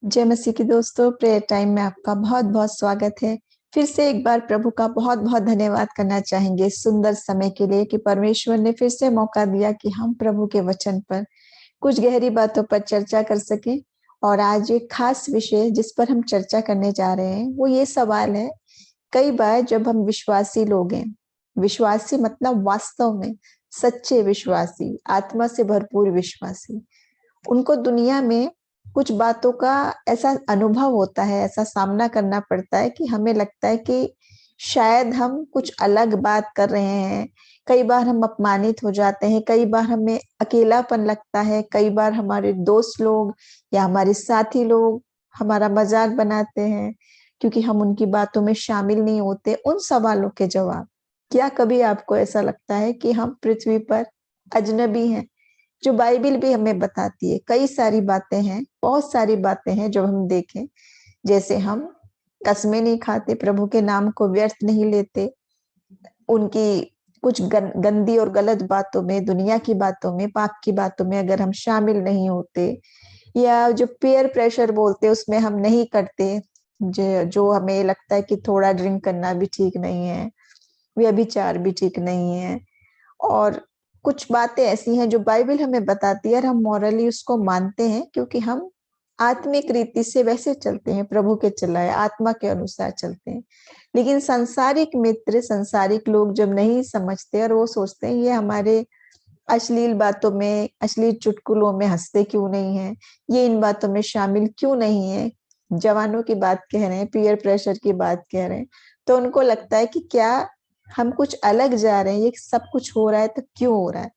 जय मसीह की दोस्तों, प्रेयर टाइम में आपका बहुत बहुत स्वागत है। फिर से एक बार प्रभु का बहुत बहुत धन्यवाद करना चाहेंगे सुंदर समय के लिए कि परमेश्वर ने फिर से मौका दिया कि हम प्रभु के वचन पर कुछ गहरी बातों पर चर्चा कर सकें। और आज एक खास विषय जिस पर हम चर्चा करने जा रहे हैं वो ये सवाल है, कई बार जब हम विश्वासी लोग हैं, विश्वासी मतलब वास्तव में सच्चे विश्वासी, आत्मा से भरपूर विश्वासी, उनको दुनिया में कुछ बातों का ऐसा अनुभव होता है, ऐसा सामना करना पड़ता है कि हमें लगता है कि शायद हम कुछ अलग बात कर रहे हैं। कई बार हम अपमानित हो जाते हैं, कई बार हमें अकेलापन लगता है, कई बार हमारे दोस्त लोग या हमारे साथी लोग हमारा मजाक बनाते हैं क्योंकि हम उनकी बातों में शामिल नहीं होते। उन सवालों के जवाब, क्या कभी आपको ऐसा लगता है कि हम पृथ्वी पर अजनबी हैं? जो बाइबिल भी हमें बताती है, कई सारी बातें हैं, बहुत सारी बातें हैं जो हम देखें, जैसे हम कसमें नहीं खाते, प्रभु के नाम को व्यर्थ नहीं लेते, उनकी कुछ गंदी और गलत बातों में, दुनिया की बातों में, पाप की बातों में अगर हम शामिल नहीं होते, या जो पीयर प्रेशर बोलते हैं उसमें हम नहीं करते, जो हमें लगता है कि थोड़ा ड्रिंक करना भी ठीक नहीं है, व्यभिचार भी ठीक नहीं है, और कुछ बातें ऐसी हैं जो बाइबल हमें बताती है और हम मॉरली उसको मानते हैं क्योंकि हम आत्मिक रीति से वैसे चलते हैं, प्रभु के चलाए आत्मा के अनुसार चलते हैं। लेकिन सांसारिक मित्र, सांसारिक लोग जब नहीं समझते और वो सोचते हैं ये हमारे अश्लील बातों में, अश्लील चुटकुलों में हंसते क्यों नहीं है, ये इन बातों में शामिल क्यों नहीं है, जवानों की बात कह रहे हैं, पीयर प्रेशर की बात कह रहे हैं, तो उनको लगता है कि क्या हम कुछ अलग जा रहे हैं, ये सब कुछ हो रहा है तो क्यों हो रहा है,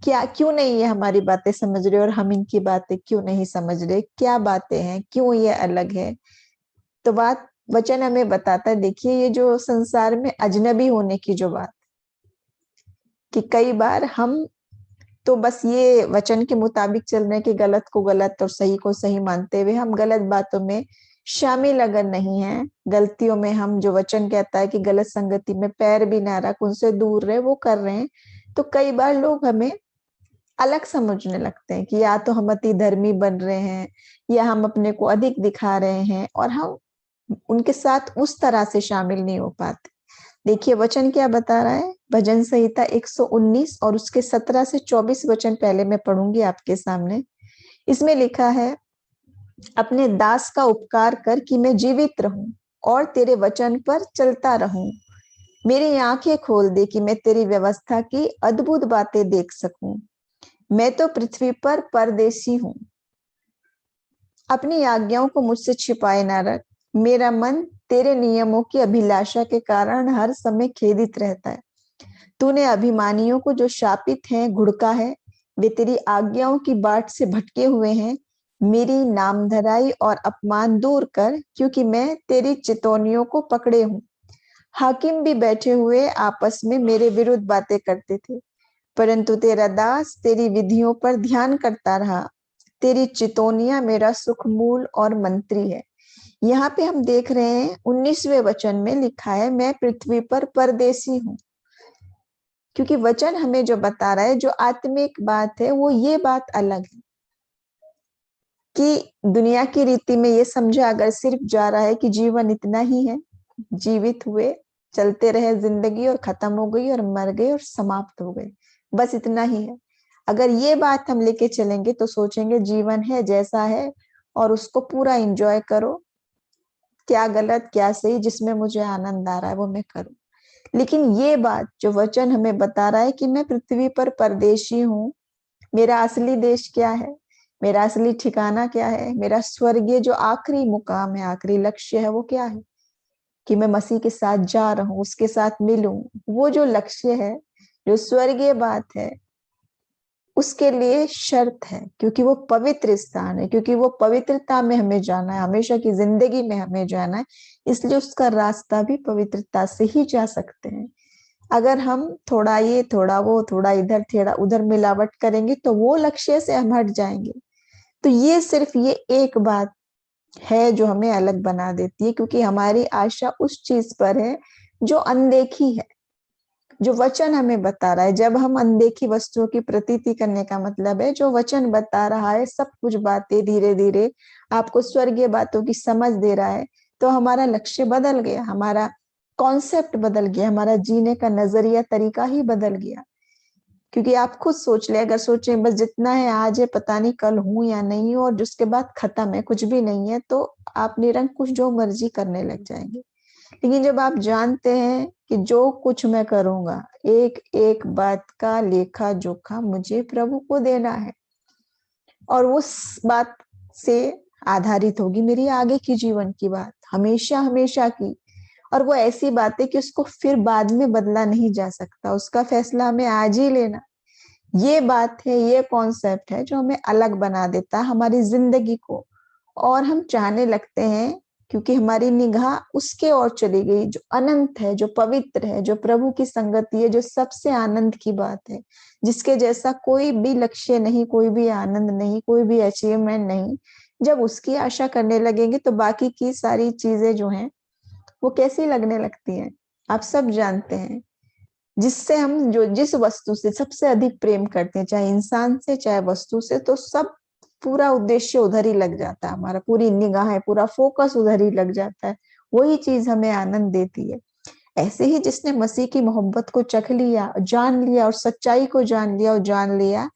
क्या क्यों नहीं ये हमारी बातें समझ रहे और हम इनकी बातें क्यों नहीं समझ रहे, क्या बातें हैं, क्यों ये अलग है। तो बात वचन हमें बताता है, देखिए ये जो संसार में अजनबी होने की जो बात, कि कई बार हम तो बस ये वचन के मुताबिक चल रहे कि गलत को गलत और सही को सही मानते हुए हम गलत बातों में शामिल अगर नहीं है, गलतियों में हम, जो वचन कहता है कि गलत संगति में पैर भी ना रख, उनसे दूर रहे, वो कर रहे हैं, तो कई बार लोग हमें अलग समझने लगते हैं कि या तो हम अति धर्मी बन रहे हैं या हम अपने को अधिक दिखा रहे हैं और हम उनके साथ उस तरह से शामिल नहीं हो पाते। देखिए वचन क्या बता रहा है, भजन संहिता 119 और उसके 17 से 24 वचन पहले मैं पढ़ूंगी आपके सामने। इसमें लिखा है, अपने दास का उपकार कर कि मैं जीवित रहूं और तेरे वचन पर चलता रहूं। मेरी आंखें खोल दे कि मैं तेरी व्यवस्था की अद्भुत बातें देख सकूं। मैं तो पृथ्वी पर परदेसी हूं, अपनी आज्ञाओं को मुझसे छिपाए ना रख। मेरा मन तेरे नियमों की अभिलाषा के कारण हर समय खेदित रहता है। तूने अभिमानियों को जो शापित हैं घुड़का है, वे तेरी आज्ञाओं की बाट से भटके हुए हैं। मेरी नामधराई और अपमान दूर कर, क्योंकि मैं तेरी चितौनियों को पकड़े हूँ। हाकिम भी बैठे हुए आपस में मेरे विरुद्ध बातें करते थे, परंतु तेरा दास तेरी विधियों पर ध्यान करता रहा। तेरी चितौनियां मेरा सुख मूल और मंत्री है। यहाँ पे हम देख रहे हैं 19वें वचन में लिखा है, मैं पृथ्वी पर परदेसी हूँ, क्योंकि वचन हमें जो बता रहा है, जो आत्मिक बात है, वो ये बात अलग है कि दुनिया की रीति में ये समझा अगर सिर्फ जा रहा है कि जीवन इतना ही है, जीवित हुए, चलते रहे जिंदगी और खत्म हो गई और मर गए और समाप्त हो गए, बस इतना ही है। अगर ये बात हम लेके चलेंगे तो सोचेंगे जीवन है जैसा है और उसको पूरा एंजॉय करो, क्या गलत क्या सही, जिसमें मुझे आनंद आ रहा है वो मैं करूं। लेकिन ये बात जो वचन हमें बता रहा है कि मैं पृथ्वी पर परदेशी हूँ, मेरा असली देश क्या है, मेरा असली ठिकाना क्या है, मेरा स्वर्गीय जो आखिरी मुकाम है, आखिरी लक्ष्य है, वो क्या है, कि मैं मसीह के साथ जा रहा हूँ, उसके साथ मिलूं। वो जो लक्ष्य है, जो स्वर्गीय बात है, उसके लिए शर्त है, क्योंकि वो पवित्र स्थान है, क्योंकि वो पवित्रता में हमें जाना है, हमेशा की जिंदगी में हमें जाना है, इसलिए उसका रास्ता भी पवित्रता से ही जा सकते हैं। अगर हम थोड़ा ये थोड़ा वो, थोड़ा इधर थोड़ा उधर मिलावट करेंगे तो वो लक्ष्य से हम हट जाएंगे। तो ये सिर्फ ये एक बात है जो हमें अलग बना देती है, क्योंकि हमारी आशा उस चीज पर है जो अनदेखी है, जो वचन हमें बता रहा है। जब हम अनदेखी वस्तुओं की प्रतीति करने का मतलब है जो वचन बता रहा है, सब कुछ बातें धीरे धीरे आपको स्वर्गीय बातों की समझ दे रहा है, तो हमारा लक्ष्य बदल गया, हमारा कॉन्सेप्ट बदल गया, हमारा जीने का नजरिया तरीका ही बदल गया। क्योंकि आप खुद सोच ले, अगर सोचें बस जितना है आज है, पता नहीं कल हूं या नहीं हूं, और जिसके बाद खत्म है, कुछ भी नहीं है, तो आप निरंकुश जो मर्जी करने लग जाएंगे। लेकिन जब आप जानते हैं कि जो कुछ मैं करूंगा, एक एक बात का लेखा जोखा मुझे प्रभु को देना है, और उस बात से आधारित होगी मेरी आगे की जीवन की बात, हमेशा हमेशा की। और वो ऐसी बात है कि उसको फिर बाद में बदला नहीं जा सकता, उसका फैसला हमें आज ही लेना। ये बात है, ये कॉन्सेप्ट है जो हमें अलग बना देता है हमारी जिंदगी को। और हम चाहने लगते हैं, क्योंकि हमारी निगाह उसके ओर चली गई जो अनंत है, जो पवित्र है, जो प्रभु की संगति है, जो सबसे आनंद की बात है, जिसके जैसा कोई भी लक्ष्य नहीं, कोई भी आनंद नहीं, कोई भी अचीवमेंट नहीं। जब उसकी आशा करने लगेंगे तो बाकी की सारी चीजें जो हैं वो कैसी लगने लगती हैं, आप सब जानते हैं। जिससे हम जो जिस वस्तु से सबसे अधिक प्रेम करते हैं, चाहे इंसान से चाहे वस्तु से, तो सब पूरा उद्देश्य उधर ही लग जाता है, हमारा पूरी निगाहें पूरा फोकस उधर ही लग जाता है, वही चीज हमें आनंद देती है। ऐसे ही जिसने मसीह की मोहब्बत को चख लिया, जान लिया, और सच्चाई को जान लिया, और जान लिया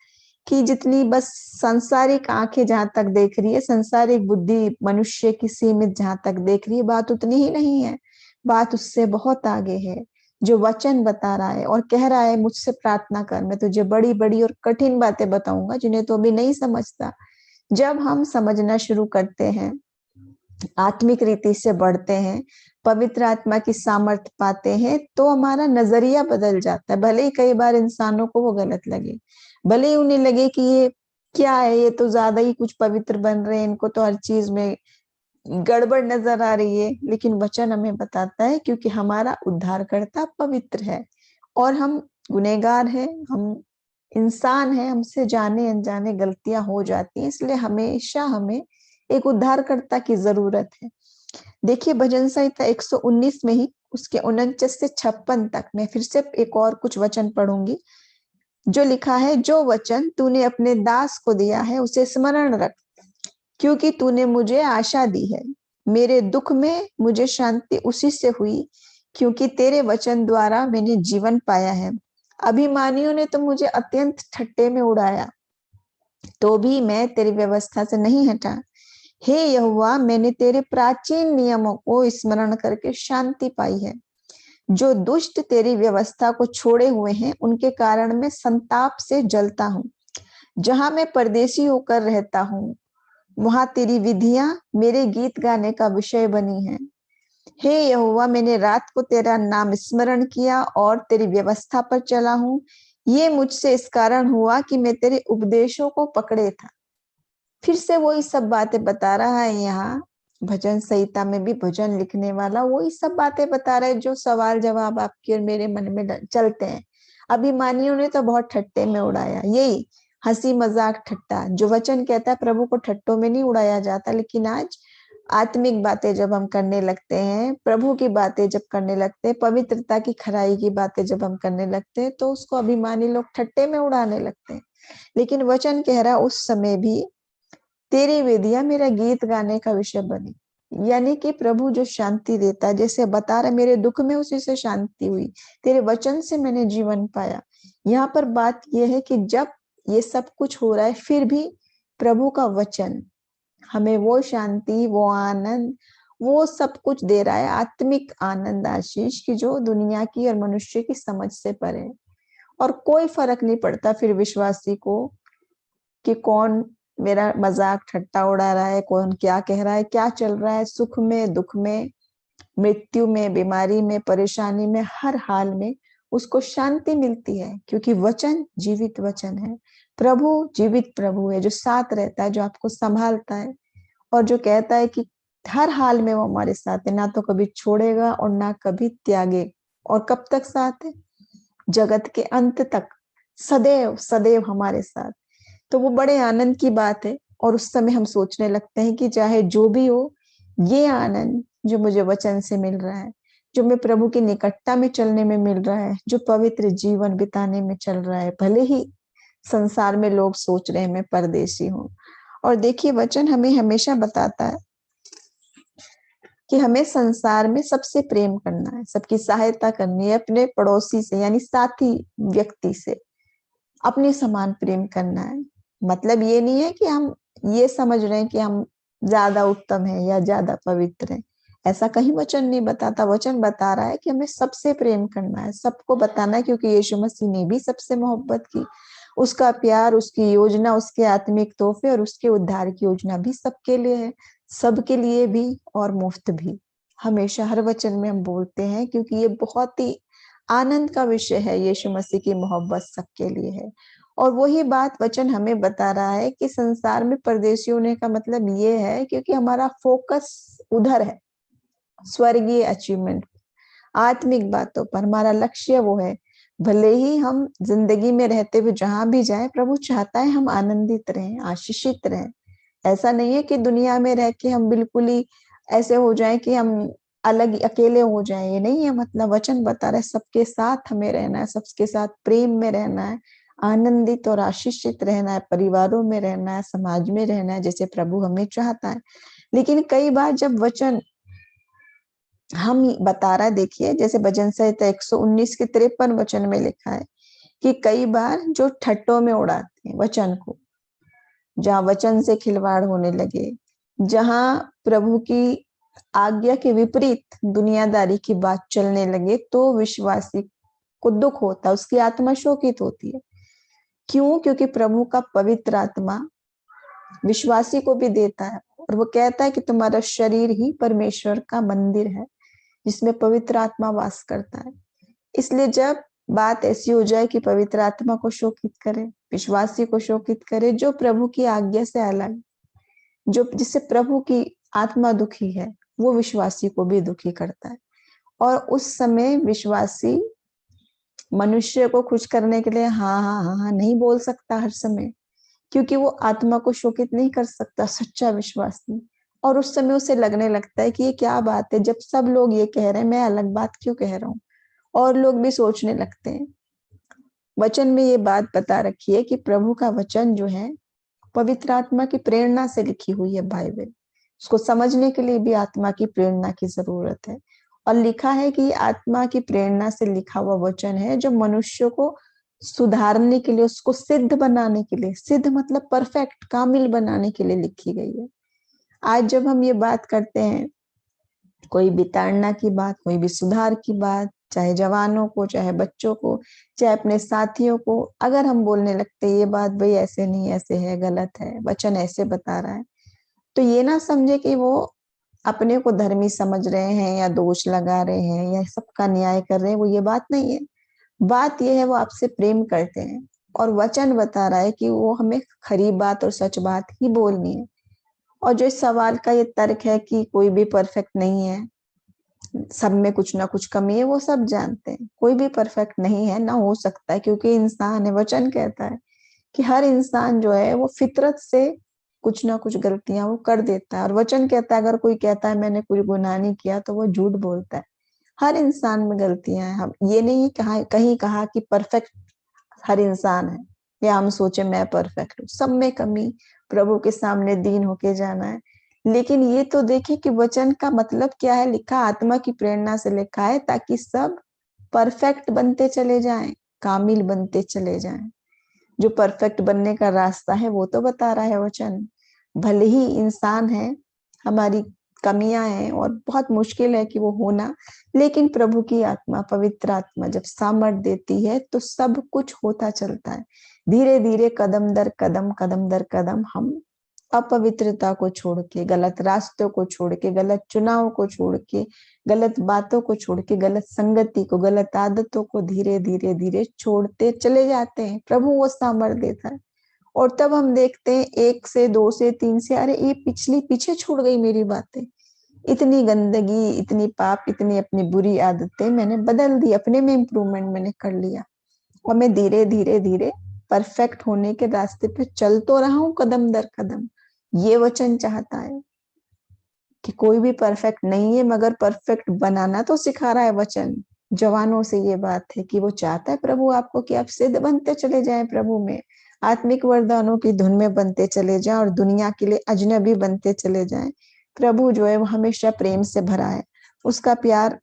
कि जितनी बस सांसारिक आंखें जहां तक देख रही है, सांसारिक बुद्धि मनुष्य की सीमित जहां तक देख रही है, बात उतनी ही नहीं है, बात उससे बहुत आगे है। जो वचन बता रहा है और कह रहा है मुझसे प्रार्थना कर, मैं तुझे बड़ी बड़ी और कठिन बातें बताऊंगा जिन्हें तो अभी नहीं समझता। जब हम समझना शुरू करते हैं, आत्मिक रीति से बढ़ते हैं, पवित्र आत्मा की सामर्थ्य पाते हैं, तो हमारा नजरिया बदल जाता है। भले ही कई बार इंसानों को वो गलत लगे, भले ही उन्हें लगे कि ये क्या है, ये तो ज्यादा ही कुछ पवित्र बन रहे हैं, इनको तो हर चीज में गड़बड़ नजर आ रही है, लेकिन वचन हमें बताता है क्योंकि हमारा उद्धारकर्ता पवित्र है और हम गुनहगार हैं, हम इंसान हैं, हमसे जाने अनजाने गलतियां हो जाती हैं, इसलिए हमेशा हमें एक उद्धारकर्ता की जरूरत है। देखिए भजन संहिता 119 में ही उसके 49 से 56 तक मैं फिर से एक और कुछ वचन पढ़ूंगी, जो लिखा है, जो वचन तूने अपने दास को दिया है उसे स्मरण रख, क्योंकि तूने मुझे आशा दी है। मेरे दुख में मुझे शांति उसी से हुई, क्योंकि तेरे वचन द्वारा मैंने जीवन पाया है। अभिमानियों ने तो मुझे अत्यंत ठट्टे में उड़ाया, तो भी मैं तेरी व्यवस्था से नहीं हटा। हे यहोवा, मैंने तेरे प्राचीन नियमों को स्मरण करके शांति पाई है। जो दुष्ट तेरी व्यवस्था को छोड़े हुए हैं, उनके कारण मैं संताप से जलता हूँ। जहां मैं परदेशी होकर रहता हूँ, वहां तेरी विधियां मेरे गीत गाने का विषय बनी है। हे यहोवा, मैंने रात को तेरा नाम स्मरण किया और तेरी व्यवस्था पर चला हूँ। ये मुझसे इस कारण हुआ कि मैं तेरे उपदेशों को पकड़े था। फिर से वही सब बातें बता रहा है यहाँ भजन संहिता में भी भजन लिखने वाला वही सब बातें बता रहा है जो सवाल जवाब आपके और मेरे मन में चलते हैं। अभिमानियों ने तो बहुत ठट्टे में उड़ाया, यही हंसी मजाक ठट्टा, जो वचन कहता है प्रभु को ठट्टों में नहीं उड़ाया जाता। लेकिन आज आत्मिक बातें जब हम करने लगते हैं, प्रभु की बातें जब करने लगते हैं, पवित्रता की खराई की बातें जब हम करने लगते हैं, तो उसको अभिमानी लोग ठट्टे में उड़ाने लगते हैं। लेकिन वचन कह रहा उस समय भी तेरी विधियां मेरा गीत गाने का विषय बनी। यानी कि प्रभु जो शांति देता है, जैसे बता रहे मेरे दुख में उसी से शांति हुई, तेरे वचन से मैंने जीवन पाया। यहाँ पर बात यह है कि जब ये सब कुछ हो रहा है, फिर भी प्रभु का वचन हमें वो शांति, वो आनंद, वो सब कुछ दे रहा है, आत्मिक आनंद, आशीष की जो दुनिया की और मनुष्य की समझ से परे है। और कोई फर्क नहीं पड़ता फिर विश्वासी को कि कौन मेरा मजाक ठट्टा उड़ा रहा है, कौन क्या कह रहा है, क्या चल रहा है, सुख में दुख में, मृत्यु में, बीमारी में, परेशानी में, हर हाल में उसको शांति मिलती है, क्योंकि वचन जीवित वचन है। प्रभु जीवित प्रभु है जो साथ रहता है, जो आपको संभालता है और जो कहता है कि हर हाल में वो हमारे साथ है, ना तो कभी छोड़ेगा और ना कभी त्यागे। और कब तक साथ है? जगत के अंत तक, सदैव सदैव हमारे साथ। तो वो बड़े आनंद की बात है। और उस समय हम सोचने लगते हैं कि चाहे जो भी हो, ये आनंद जो मुझे वचन से मिल रहा है, जो मैं प्रभु की निकटता में चलने में मिल रहा है, जो पवित्र जीवन बिताने में चल रहा है, भले ही संसार में लोग सोच रहे हैं मैं परदेशी हूँ। और देखिए वचन हमें हमेशा बताता है कि हमें संसार में सबसे प्रेम करना है, सबकी सहायता करनी है, अपने पड़ोसी से यानी साथी व्यक्ति से अपने समान प्रेम करना है। मतलब ये नहीं है कि हम ये समझ रहे हैं कि हम ज्यादा उत्तम है या ज्यादा पवित्र है, ऐसा कहीं वचन नहीं बताता। वचन बता रहा है कि हमें सबसे प्रेम करना है, सबको बताना है, क्योंकि यीशु मसीह ने भी सबसे मोहब्बत की। उसका प्यार, उसकी योजना, उसके आत्मिक तोहफे और उसके उद्धार की योजना भी सबके लिए है, सबके लिए भी और मुफ्त भी। हमेशा हर वचन में हम बोलते हैं, क्योंकि ये बहुत ही आनंद का विषय है, यीशु मसीह की मोहब्बत सबके लिए है। और वही बात वचन हमें बता रहा है कि संसार में परदेशी होने का मतलब ये है, क्योंकि हमारा फोकस उधर है, स्वर्गीय अचीवमेंट, आत्मिक बातों पर हमारा लक्ष्य वो है। भले ही हम जिंदगी में रहते हुए जहां भी जाए, प्रभु चाहता है हम आनंदित रहें, आशीषित रहें। ऐसा नहीं है कि दुनिया में रह के हम बिल्कुल ही ऐसे हो जाएं कि हम अलग अकेले हो जाएं, ये नहीं है। मतलब वचन बता रहा है सबके साथ हमें रहना है, सबके साथ प्रेम में रहना है, आनंदित और आशीषित रहना है, परिवारों में रहना है, समाज में रहना है, जैसे प्रभु हमें चाहता है। लेकिन कई बार जब वचन हम बता रहा है, देखिए जैसे भजन संहिता 119 के 53 वचन में लिखा है कि कई बार जो ठट्टों में उड़ाते हैं वचन को, जहां वचन से खिलवाड़ होने लगे, जहां प्रभु की आज्ञा के विपरीत दुनियादारी की बात चलने लगे, तो विश्वासी को दुख होता है, उसकी आत्मा शोकित होती है। क्यों? क्योंकि प्रभु का पवित्र आत्मा विश्वासी को भी देता है, और वो कहता है कि तुम्हारा शरीर ही परमेश्वर का मंदिर है, जिसमें पवित्र आत्मा वास करता है। इसलिए जब बात ऐसी हो जाए कि पवित्र आत्मा को शोकित करे, विश्वासी को शोकित करे, जो प्रभु की आज्ञा से अलग, जो जिससे प्रभु की आत्मा दुखी है, वो विश्वासी को भी दुखी करता है। और उस समय विश्वासी मनुष्य को खुश करने के लिए हाँ हाँ हाँ हाँ नहीं बोल सकता हर समय, क्योंकि वो आत्मा को शोकित नहीं कर सकता, सच्चा विश्वासी। और उस समय उसे लगने लगता है कि ये क्या बात है, जब सब लोग ये कह रहे हैं मैं अलग बात क्यों कह रहा हूँ। और लोग भी सोचने लगते हैं। वचन में ये बात बता रखी है कि प्रभु का वचन जो है पवित्र आत्मा की प्रेरणा से लिखी हुई है बाइबल। उसको समझने के लिए भी आत्मा की प्रेरणा की जरूरत है। और लिखा है कि आत्मा की प्रेरणा से लिखा हुआ वचन है, जो मनुष्य को सुधारने के लिए, उसको सिद्ध बनाने के लिए, सिद्ध मतलब परफेक्ट, कामिल बनाने के लिए लिखी गई है। आज जब हम ये बात करते हैं, कोई भी ताड़ना की बात, कोई भी सुधार की बात, चाहे जवानों को, चाहे बच्चों को, चाहे अपने साथियों को, अगर हम बोलने लगते ये बात भाई ऐसे नहीं, ऐसे है, गलत है, वचन ऐसे बता रहा है, तो ये ना समझे कि वो अपने को धर्मी समझ रहे हैं या दोष लगा रहे हैं या सबका न्याय कर रहे हैं। वो ये बात नहीं है। बात ये है वो आपसे प्रेम करते हैं, और वचन बता रहा है कि वो हमें खरी बात और सच बात ही बोलनी है। और जो इस सवाल का ये तर्क है कि कोई भी परफेक्ट नहीं है, सब में कुछ ना कुछ कमी है, वो सब जानते हैं। कोई भी परफेक्ट नहीं है, ना हो सकता है, क्योंकि इंसान है। वचन कहता है कि हर इंसान जो है वो फितरत से कुछ ना कुछ गलतियां वो कर देता है। और वचन कहता है अगर कोई कहता है मैंने कोई गुनाह नहीं किया, तो वो झूठ बोलता है। हर इंसान में गलतियां हैं। हम ये नहीं कहा, कहीं कहा कि परफेक्ट हर इंसान है, या हम सोचे मैं परफेक्ट हूँ। सब में कमी, प्रभु के सामने दीन होके जाना है। लेकिन ये तो देखिए कि वचन का मतलब क्या है। लिखा आत्मा की प्रेरणा से लिखा है, ताकि सब परफेक्ट बनते चले जाएं, कामिल बनते चले जाएं। जो परफेक्ट बनने का रास्ता है वो तो बता रहा है वचन। भले ही इंसान है, हमारी कमियां हैं और बहुत मुश्किल है कि वो होना, लेकिन प्रभु की आत्मा, पवित्र आत्मा जब सामर्थ देती है तो सब कुछ होता चलता है। धीरे धीरे, कदम दर कदम, कदम दर कदम हम अपवित्रता को छोड़ के, गलत रास्तों को छोड़ के, गलत चुनाव को छोड़ के, गलत बातों को छोड़ के, गलत संगति को, गलत आदतों को धीरे धीरे धीरे छोड़ते चले जाते हैं। प्रभु वो सामर्थ देता है। और तब हम देखते हैं 1 से 2 से 3 से, अरे ये पिछली पीछे छूट गई मेरी बातें, इतनी गंदगी, इतनी पाप, इतनी अपनी बुरी आदतें मैंने बदल दी, अपने में इम्प्रूवमेंट मैंने कर लिया, और मैं धीरे धीरे धीरे परफेक्ट होने के रास्ते पे चल तो रहा हूँ, कदम दर कदम। ये वचन चाहता है कि कोई भी परफेक्ट नहीं है, मगर परफेक्ट बनाना तो सिखा रहा है वचन। जवानों से ये बात है कि वो चाहता है प्रभु आपको कि आप सिद्ध बनते चले जाएं प्रभु में, आत्मिक वरदानों की धुन में बनते चले जाएं और दुनिया के लिए अजनबी बनते चले जाएं। प्रभु जो है वो हमेशा प्रेम से भरा है, उसका प्यार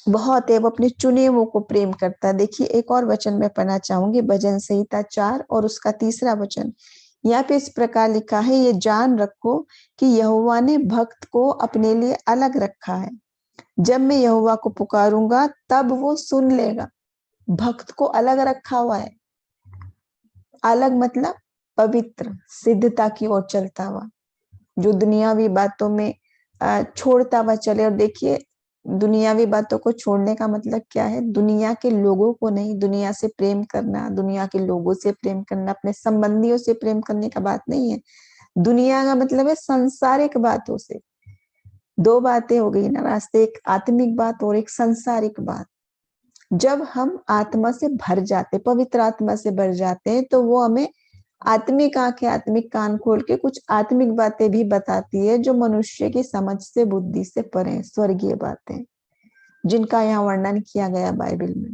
बहुत है, वो अपने चुने हुओं को प्रेम करता है। देखिए एक और वचन मैं पढ़ना चाहूंगी, भजन संहिता 4 और उसका 3रा वचन। यहाँ पे इस प्रकार लिखा है, ये जान रखो कि यहोवा ने भक्त को अपने लिए अलग रखा है, जब मैं यहोवा को पुकारूंगा तब वो सुन लेगा। भक्त को अलग रखा हुआ है, अलग मतलब पवित्र, सिद्धता की ओर चलता हुआ, जो दुनियावी बातों में छोड़ता हुआ चले। और देखिए दुनियावी बातों को छोड़ने का मतलब क्या है, दुनिया के लोगों को नहीं, दुनिया से प्रेम करना, दुनिया के लोगों से प्रेम करना, अपने संबंधियों से प्रेम करने का बात नहीं है। दुनिया का मतलब है संसारिक बातों से। 2 बातें हो गई ना रास्ते, एक आत्मिक बात और एक संसारिक बात। जब हम आत्मा से भर जाते, पवित्र आत्मा से भर जाते हैं, तो वो हमें आत्मिक आंखें, आत्मिक कान खोल के कुछ आत्मिक बातें भी बताती है, जो मनुष्य की समझ से, बुद्धि से परे, स्वर्गीय बातें, जिनका यहाँ वर्णन किया गया बाइबल में।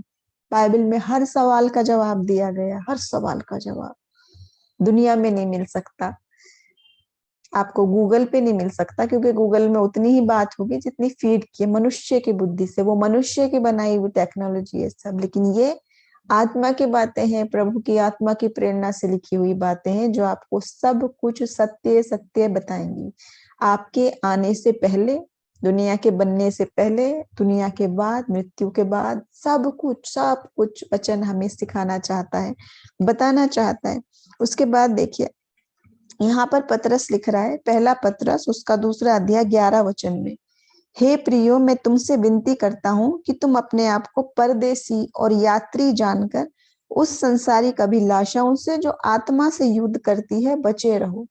बाइबल में हर सवाल का जवाब दिया गया, हर सवाल का जवाब दुनिया में नहीं मिल सकता, आपको गूगल पे नहीं मिल सकता, क्योंकि गूगल में उतनी ही बात होगी जितनी फीड की मनुष्य की बुद्धि से, वो मनुष्य की बनाई हुई टेक्नोलॉजी है सब। लेकिन ये आत्मा की बातें हैं, प्रभु की आत्मा की प्रेरणा से लिखी हुई बातें हैं, जो आपको सब कुछ सत्य सत्य बताएंगी। आपके आने से पहले, दुनिया के बनने से पहले, दुनिया के बाद, मृत्यु के बाद, सब कुछ वचन हमें सिखाना चाहता है, बताना चाहता है। उसके बाद देखिए यहाँ पर पतरस लिख रहा है, पहला पतरस उसका 2रा अध्याय 11 वचन में, हे प्रियो मैं तुमसे विनती करता हूं कि तुम अपने आप को परदेसी और यात्री जानकर उस संसारिक अभिलाषाओं से जो आत्मा से युद्ध करती है बचे रहो।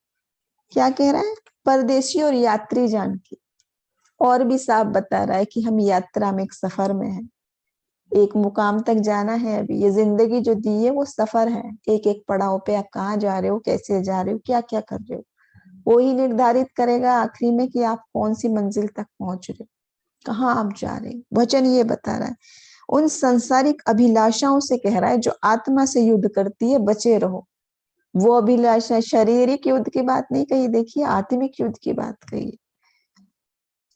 क्या कह रहा है, परदेसी और यात्री जान के। और भी साफ बता रहा है कि हम यात्रा में, एक सफर में है, एक मुकाम तक जाना है। अभी ये जिंदगी जो दी है वो सफर है, एक एक पड़ाव पे आप कहाँ जा रहे हो, कैसे जा रहे हो, क्या क्या कर रहे हो, वो ही निर्धारित करेगा आखिरी में कि आप कौन सी मंजिल तक पहुंच रहे हो, कहाँ आप जा रहे हो। वचन ये बता रहा है उन संसारिक अभिलाषाओं से कह रहा है जो आत्मा से युद्ध करती है बचे रहो। वो अभिलाषा शारीरिक युद्ध की बात नहीं कही, देखिए आत्मिक युद्ध की बात कही।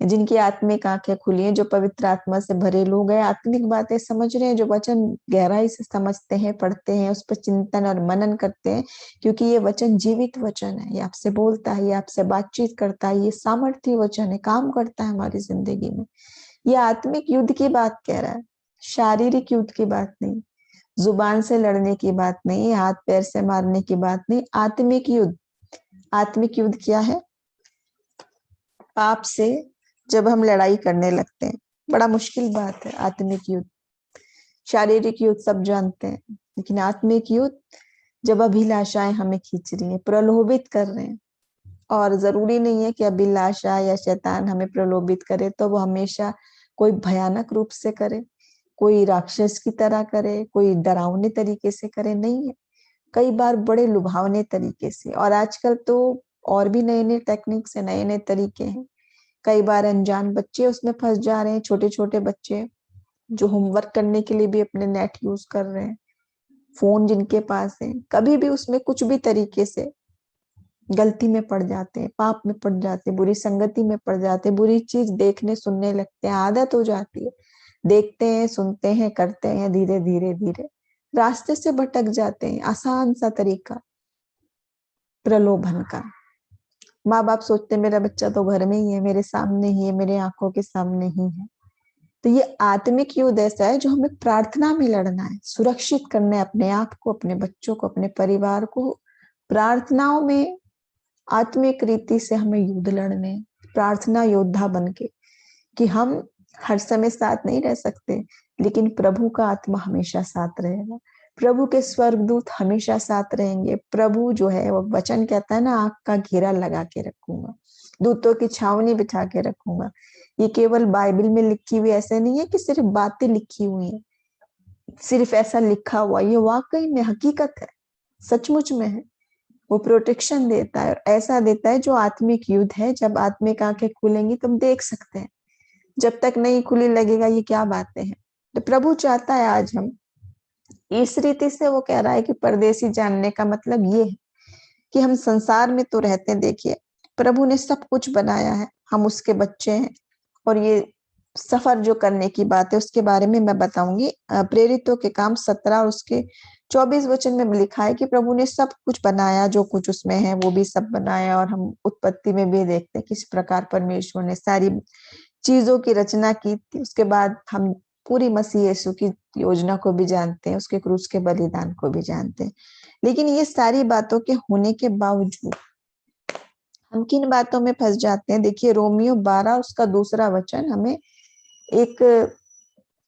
जिनकी आत्मिक आंखें खुली हैं, जो पवित्र आत्मा से भरे लोग हैं, आत्मिक बातें समझ रहे हैं, जो वचन गहराई से समझते हैं, पढ़ते हैं, उस पर चिंतन और मनन करते हैं, क्योंकि ये वचन जीवित वचन है, ये आपसे बोलता है, ये आपसे बातचीत करता है, ये सामर्थ्य वचन है, काम करता है हमारी जिंदगी में। ये आत्मिक युद्ध की बात कह रहा है, शारीरिक युद्ध की बात नहीं, जुबान से लड़ने की बात नहीं, हाथ पैर से मारने की बात नहीं, आत्मिक युद्ध। आत्मिक युद्ध क्या है, पाप से जब हम लड़ाई करने लगते हैं, बड़ा मुश्किल बात है आत्मिक युद्ध। शारीरिक युद्ध सब जानते हैं, लेकिन आत्मिक युद्ध जब अभिलाषाएं हमें खींच रही हैं, प्रलोभित कर रहे हैं। और जरूरी नहीं है कि अभिलाषा या शैतान हमें प्रलोभित करे तो वो हमेशा कोई भयानक रूप से करे, कोई राक्षस की तरह करे, कोई डरावने तरीके से करे, नहीं है। कई बार बड़े लुभावने तरीके से, और आजकल तो और भी नए नए टेक्निक से, नए नए तरीके हैं। कई बार अनजान बच्चे उसमें फंस जा रहे हैं, छोटे छोटे बच्चे जो होमवर्क करने के लिए भी अपने नेट यूज कर रहे हैं, फोन जिनके पास है, कभी भी उसमें कुछ भी तरीके से गलती में पड़ जाते हैं, पाप में पड़ जाते हैं, बुरी संगति में पड़ जाते हैं, बुरी चीज देखने सुनने लगते हैं, आदत हो जाती है, देखते हैं, सुनते हैं, करते हैं, धीरे धीरे धीरे रास्ते से भटक जाते हैं। आसान सा तरीका प्रलोभन का। माँ बाप सोचते मेरा बच्चा तो घर में ही है, मेरे सामने ही है, मेरे आंखों के सामने ही है। तो ये आत्मिक युद्ध ऐसा है जो हमें प्रार्थना में लड़ना है, सुरक्षित करना है अपने आप को, अपने बच्चों को, अपने परिवार को। प्रार्थनाओं में आत्मिक रीति से हमें युद्ध लड़ने, प्रार्थना योद्धा बनके, कि हम हर समय साथ नहीं रह सकते, लेकिन प्रभु का आत्मा हमेशा साथ रहेगा, प्रभु के स्वर्गदूत हमेशा साथ रहेंगे। प्रभु जो है वो वचन कहता है ना, आग का घेरा लगा के रखूंगा, दूतों की छावनी बिठा के रखूंगा। ये केवल बाइबल में लिखी हुई ऐसे नहीं है कि सिर्फ बातें लिखी हुई है, सिर्फ ऐसा लिखा हुआ, ये वाकई में हकीकत है, सचमुच में है। वो प्रोटेक्शन देता है, और ऐसा देता है जो आत्मिक युद्ध है। जब आत्मिक आंखें खुलेंगी तुम देख सकते हैं, जब तक नहीं खुली लगेगा ये क्या बातें हैं। तो प्रभु चाहता है आज हम इस रीति से, वो कह रहा है कि परदेसी जानने का मतलब ये है कि हम संसार में तो रहते हैं। देखिए, प्रभु ने सब कुछ बनाया है, हम उसके बच्चे हैं। और ये सफर जो करने की बात है उसके बारे में मैं बताऊंगी। प्रेरितों के काम 17 और उसके 24 वचन में लिखा है कि प्रभु ने सब कुछ बनाया, जो कुछ उसमें है वो भी सब बनाया। और हम उत्पत्ति में भी देखते हैं किस प्रकार परमेश्वर ने सारी चीजों की रचना की थी। उसके बाद हम पूरी मसीह यीशु की योजना को भी जानते हैं, उसके क्रूस के बलिदान को भी जानते हैं। लेकिन ये सारी बातों के होने के बावजूद हम किन बातों में फंस जाते हैं। देखिए, रोमियो 12 उसका 2 वचन हमें एक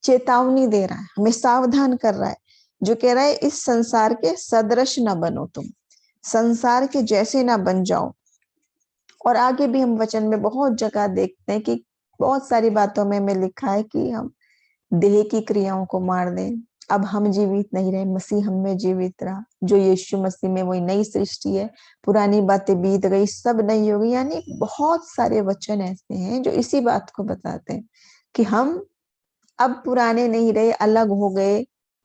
चेतावनी दे रहा है, हमें सावधान कर रहा है, जो कह रहा है इस संसार के सदृश ना बनो, तुम संसार के जैसे ना बन जाओ। और आगे भी हम वचन में बहुत जगह देखते हैं कि बहुत सारी बातों में हमें लिखा है कि हम देह की क्रियाओं को मार दें। अब हम जीवित नहीं रहे, मसीह हम में जीवित रहा। जो यीशु मसीह में वही नई सृष्टि है, पुरानी बातें बीत गई, सब नई हो गई। यानी बहुत सारे वचन ऐसे हैं जो इसी बात को बताते हैं कि हम अब पुराने नहीं रहे, अलग हो गए।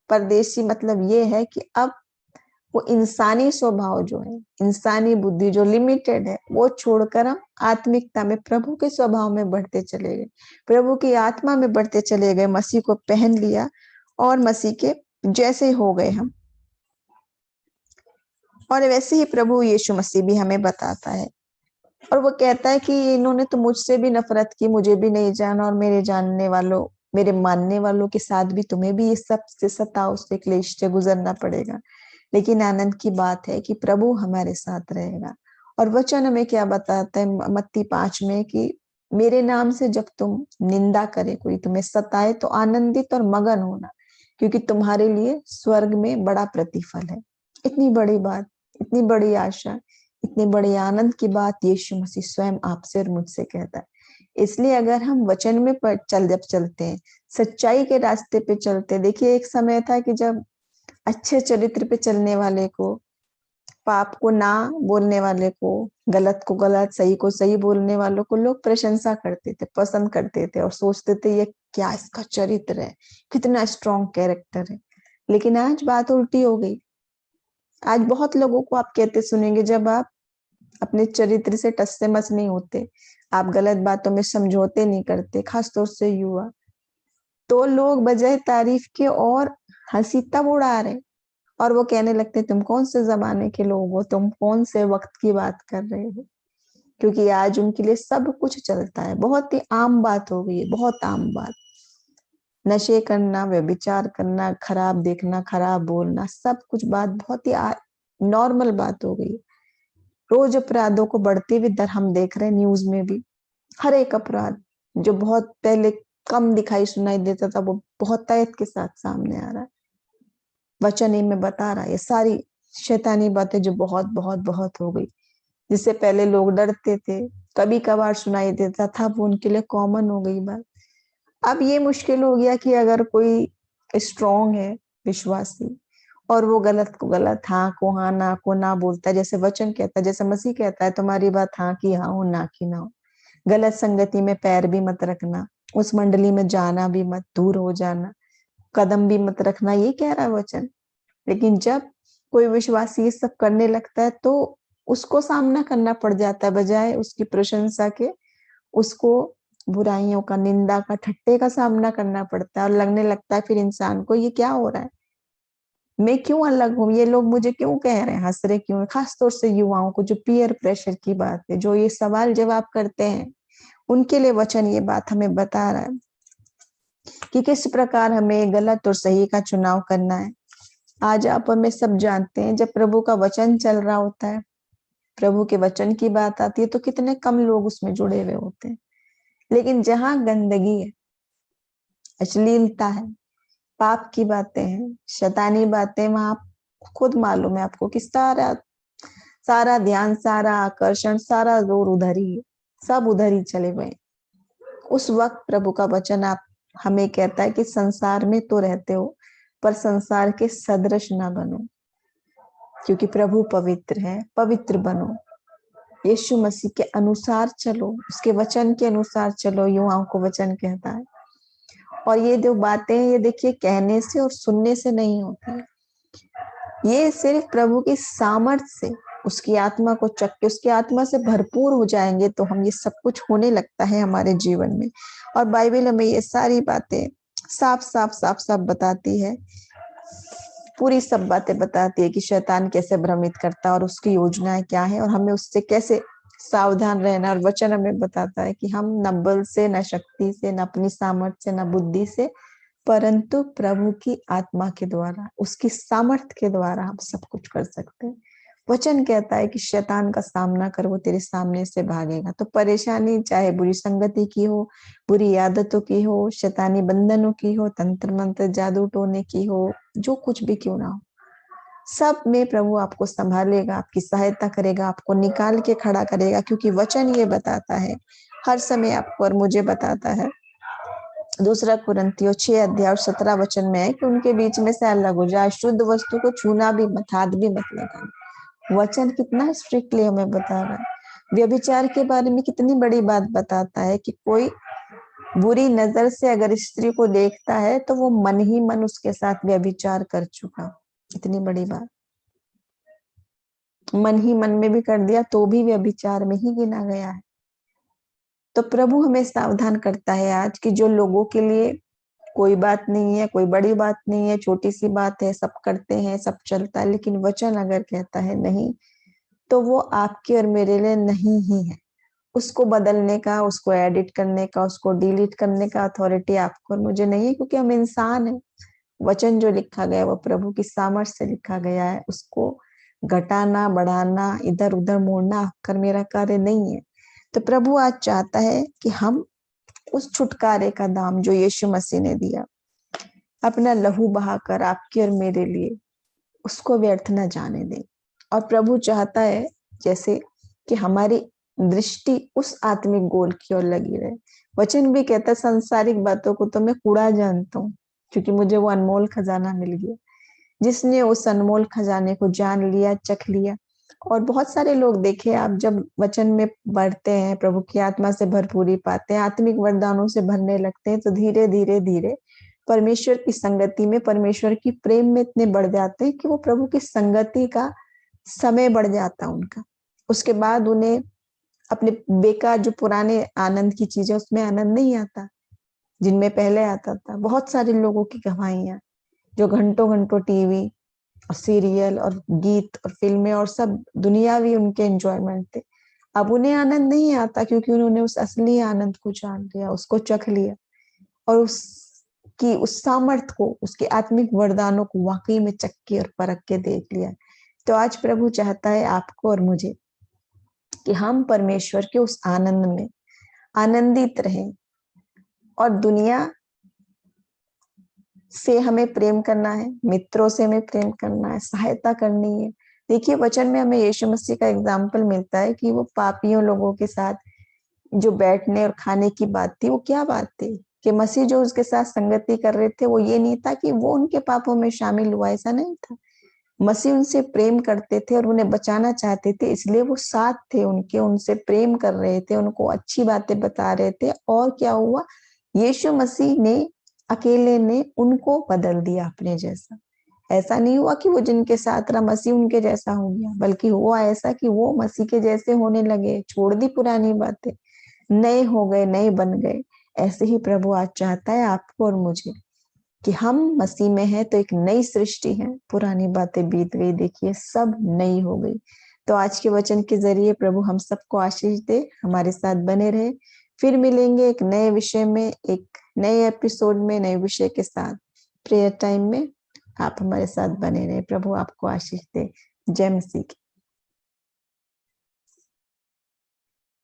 परदेसी मतलब ये है कि अब वो इंसानी स्वभाव जो है, इंसानी बुद्धि जो लिमिटेड है, वो छोड़कर हम आत्मिकता में प्रभु के स्वभाव में बढ़ते चले गए, प्रभु की आत्मा में बढ़ते चले गए, मसीह को पहन लिया और मसीह के जैसे हो गए हम। और वैसे ही प्रभु यीशु मसीह भी हमें बताता है, और वो कहता है कि इन्होंने तो मुझसे भी नफरत की, मुझे भी नहीं जाना, और मेरे जानने वालों, मेरे मानने वालों के साथ भी तुम्हें भी इस सब से सताव से क्लेश से गुजरना पड़ेगा। लेकिन आनंद की बात है कि प्रभु हमारे साथ रहेगा। और वचन हमें क्या बताता है मत्ती 5 में कि मेरे नाम से जब तुम निंदा करे, कोई तुम्हें सताए, तो आनंदित और मगन होना, क्योंकि तुम्हारे लिए स्वर्ग में बड़ा प्रतिफल है। इतनी बड़ी बात, इतनी बड़ी आशा, इतनी बड़ी आनंद की बात यीशु मसीह स्वयं आपसे और मुझसे कहता है। इसलिए अगर हम वचन में जब चलते हैं, सच्चाई के रास्ते पे चलते, देखिए एक समय था कि जब अच्छे चरित्र पे चलने वाले को, पाप को ना बोलने वाले को, गलत को गलत, सही को सही बोलने वालों को लोग प्रशंसा करते थे, पसंद करते थे, और सोचते थे ये क्या इसका चरित्र है, कितना स्ट्रॉन्ग कैरेक्टर है। लेकिन आज बात उल्टी हो गई। आज बहुत लोगों को आप कहते सुनेंगे, जब आप अपने चरित्र से टस से मस नहीं होते, आप गलत बातों में समझौते नहीं करते, खासतौर से युवा, तो लोग बजाय तारीफ के और हंसी तब उड़ा रहे, और वो कहने लगते तुम कौन से जमाने के लोग हो, तुम कौन से वक्त की बात कर रहे हो। क्योंकि आज उनके लिए सब कुछ चलता है, बहुत ही आम बात हो गई है, बहुत आम बात। नशे करना, व्यभिचार करना, खराब देखना, खराब बोलना, सब कुछ बात बहुत ही नॉर्मल बात हो गई। रोज अपराधों को बढ़ते हुए दर हम देख रहे हैं, न्यूज में भी हर एक अपराध जो बहुत पहले कम दिखाई सुनाई देता था, वो बहुत तयत के साथ सामने आ रहा है। वचन ही में बता रहा है ये सारी शैतानी बातें जो बहुत बहुत बहुत हो गई, जिससे पहले लोग डरते थे, कभी कभार सुनाई देता था, वो उनके लिए कॉमन हो गई बात। अब ये मुश्किल हो गया कि अगर कोई स्ट्रॉन्ग है, विश्वासी, और वो गलत को गलत, हाँ को हाँ, ना को ना बोलता है, जैसे वचन कहता है, जैसे मसीह कहता है, तुम्हारी बात हाँ की हाँ हो, ना की ना हो। गलत संगति में पैर भी मत रखना, उस मंडली में जाना भी मत, दूर हो जाना, कदम भी मत रखना, ये कह रहा है वचन। लेकिन जब कोई विश्वासी ये सब करने लगता है तो उसको सामना करना पड़ जाता है, बजाय उसकी प्रशंसा के उसको बुराइयों का, निंदा का, ठट्टे का सामना करना पड़ता है। और लगने लगता है फिर इंसान को ये क्या हो रहा है, मैं क्यों अलग हूँ, ये लोग मुझे क्यों कह रहे हैं, हंस रहे क्यों। खासतौर से युवाओं को, जो पीयर प्रेशर की बात है, जो ये सवाल जवाब करते हैं, उनके लिए वचन ये बात हमें बता रहा है कि किस प्रकार हमें गलत और सही का चुनाव करना है। आज आप और मैं सब जानते हैं, जब प्रभु का वचन चल रहा होता है, प्रभु के वचन की बात आती है, तो कितने कम लोग उसमें जुड़े हुए होते हैं। लेकिन जहां गंदगी है, अश्लीलता है, पाप की बातें हैं, शैतानी बातें, वहां खुद मालूम है आपको कि सारा सारा ध्यान, सारा आकर्षण, सारा जोर उधर ही है, सब उधर ही चले गए। उस वक्त प्रभु का वचन आप हमें कहता है कि संसार में तो रहते हो, पर संसार के सदृश ना बनो। क्योंकि प्रभु पवित्र है। पवित्र बनो, यीशु मसीह के अनुसार चलो, उसके वचन के अनुसार चलो, युवाओं को वचन कहता है। और ये जो बातें, ये देखिए कहने से और सुनने से नहीं होती, ये सिर्फ प्रभु की सामर्थ से, उसकी आत्मा को चख के, उसकी आत्मा से भरपूर हो जाएंगे तो हम ये सब कुछ होने लगता है हमारे जीवन में। और बाइबल हमें ये सारी बातें साफ साफ साफ साफ बताती है, पूरी सब बातें बताती है कि शैतान कैसे भ्रमित करता है और उसकी योजनाएं क्या है और हमें उससे कैसे सावधान रहना। और वचन हमें बताता है कि हम न बल से, न शक्ति से, न अपनी सामर्थ्य से, न बुद्धि से, परंतु प्रभु की आत्मा के द्वारा, उसकी सामर्थ्य के द्वारा हम सब कुछ कर सकते हैं। वचन कहता है कि शैतान का सामना कर, वो तेरे सामने से भागेगा। तो परेशानी चाहे बुरी संगति की हो, बुरी आदतों की हो, शैतानी बंधनों की हो, तंत्र मंत्र जादू टोने की हो, जो कुछ भी क्यों ना हो, सब में प्रभु आपको संभालेगा, आपकी सहायता करेगा, आपको निकाल के खड़ा करेगा। क्योंकि वचन ये बताता है, हर समय आपको और मुझे बताता है, 2 कुरिन्थियों 6 अध्याय और 17 वचन में है कि उनके बीच में से अलग हो जाए, शुद्ध वस्तु को छूना भी मत, हाथ भी मत लगाना। वचन कितना स्ट्रिक्टली हमें बता रहा है। व्यभिचार के बारे में कितनी बड़ी बात बताता है कि कोई बुरी नजर से अगर स्त्री को देखता है तो वो मन ही मन उसके साथ व्यभिचार कर चुका। इतनी बड़ी बात, मन ही मन में भी कर दिया तो भी व्यभिचार में ही गिना गया है। तो प्रभु हमें सावधान करता है आज कि जो लोगों के लिए कोई बात नहीं है, कोई बड़ी बात नहीं है, छोटी सी बात है, सब करते हैं, सब चलता है, लेकिन वचन अगर कहता है नहीं, तो वो आपके और मेरे लिए नहीं ही है। उसको बदलने का, उसको एडिट करने का, उसको डिलीट करने का अथॉरिटी आपको और मुझे नहीं है, क्योंकि हम इंसान हैं। वचन जो लिखा गया वो प्रभु की सामर्थ्य से लिखा गया है, उसको घटाना, बढ़ाना, इधर उधर मोड़ना आपका मेरा कार्य नहीं है। तो प्रभु आज चाहता है कि हम उस छुटकारे का दाम जो यीशु मसीह ने दिया, अपना लहू बहाकर आपके और मेरे लिए, उसको व्यर्थ न जाने दें। और प्रभु चाहता है जैसे कि हमारी दृष्टि उस आत्मिक गोल की ओर लगी रहे। वचन भी कहता है सांसारिक बातों को तो मैं कूड़ा जानता हूँ, क्योंकि मुझे वो अनमोल खजाना मिल गया। जिसने उस अनमोल खजाने को जान लिया, चख लिया। और बहुत सारे लोग देखे, आप जब वचन में बढ़ते हैं, प्रभु की आत्मा से भरपूरी पाते हैं, आत्मिक वरदानों से भरने लगते हैं, तो धीरे धीरे धीरे परमेश्वर की संगति में, परमेश्वर की प्रेम में इतने बढ़ जाते हैं कि वो प्रभु की संगति का समय बढ़ जाता है उनका। उसके बाद उन्हें अपने बेकार जो पुराने आनंद की चीजें, उसमें आनंद नहीं आता जिनमें पहले आता था। बहुत सारे लोगों की गवाहियां जो घंटों घंटों टीवी और सीरियल और गीत और फिल्में और सब दुनियावी उनके एंजॉयमेंट थे, अब उन्हें आनंद नहीं आता, क्योंकि उन्होंने उस असली आनंद को जान लिया, उसको चख लिया और उसकी उस सामर्थ को, उसके आत्मिक वरदानों को वाकई में चख के और परख के देख लिया। तो आज प्रभु चाहता है आपको और मुझे कि हम परमेश्वर के उस आनंद में आनंदित रहें। और दुनिया से हमें प्रेम करना है, मित्रों से हमें प्रेम करना है, सहायता करनी है। देखिए वचन में हमें यीशु मसीह का एग्जाम्पल मिलता है कि वो पापियों लोगों के साथ जो बैठने और खाने की बात थी, वो क्या बात थी कि मसीह जो उसके साथ संगति कर रहे थे, वो ये नहीं था कि वो उनके पापों में शामिल हुआ, ऐसा नहीं था। मसीह उनसे प्रेम करते थे और उन्हें बचाना चाहते थे, इसलिए वो साथ थे उनके, उनसे प्रेम कर रहे थे, उनको अच्छी बातें बता रहे थे। और क्या हुआ, यीशु मसीह ने अकेले ने उनको बदल दिया अपने जैसा। ऐसा नहीं हुआ कि वो जिनके साथ रहा मसीह उनके जैसा हो गया, बल्कि हुआ ऐसा कि वो मसीह के जैसे होने लगे, छोड़ दी पुरानी बातें, नए हो गए, नए बन गए। ऐसे ही प्रभु आज चाहता है आपको और मुझे कि हम मसीह में हैं तो एक नई सृष्टि है, पुरानी बातें बीत गई, देखिए सब नई हो गई। तो आज के वचन के जरिए प्रभु हम सबको आशीष दे, हमारे साथ बने रहे। फिर मिलेंगे एक नए विषय में, एक नए एपिसोड में, नए विषय के साथ, प्रेयर टाइम में। आप हमारे साथ बने रहे। प्रभु आपको आशीष दे। जय मसीह की।